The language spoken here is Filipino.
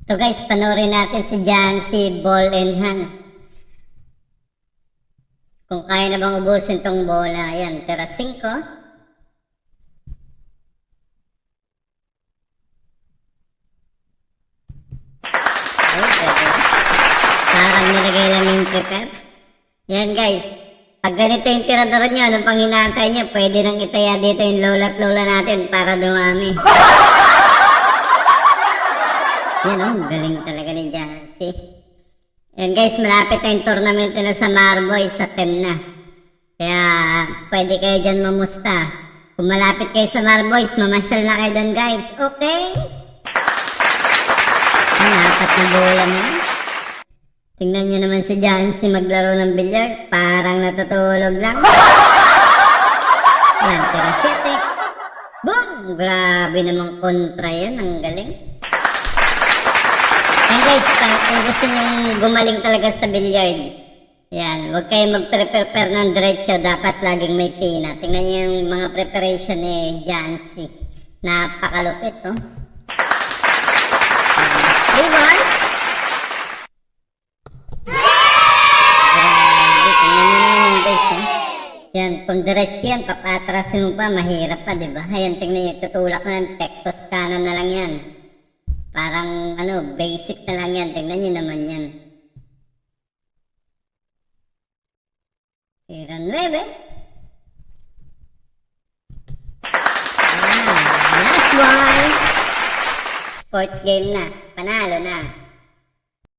So guys, panoorin natin si Jancy Ball in hand. Kung kaya na bang ubusin tong bola. Ayan, tira 5. Parang nilagay lang yung prepare. Yan guys. Pag ganito yung tirador nyo, anong pang hinahantay nyo, pwede nang itaya dito yung lola at lola natin para dumami. Yan o, galing talaga ni Jancy. Yan guys, malapit na yung tournament na sa Marboy sa 10 na. Kaya pwede kayo dyan mamusta. Kung malapit kayo sa Marboys, mamasyal na kayo dyan guys. Okay? Ang 4 na bola na. Tingnan nyo naman si Jancy maglaro ng bilyar. Parang natutulog lang. Yan, tira 7. Boom! Grabe namang kontra yan. Ang galing. Yan guys, kung gusto nyo gumaling talaga sa bilyard, yan, huwag kayo mag-prepare ng diretso. Dapat laging may pina. Tingnan nyo yung mga preparation ni Jancy. Napakalupit, oh. 3 balls. Yan, kung diretso yan, papatrasin mo pa, mahirap pa, diba? Ayan, tingnan nyo, tutulak na ng tektos kanan na lang yan. Parang, basic na lang yan. Tingnan nyo naman yan. Tira 9. Last one. Sports game na. Panalo na.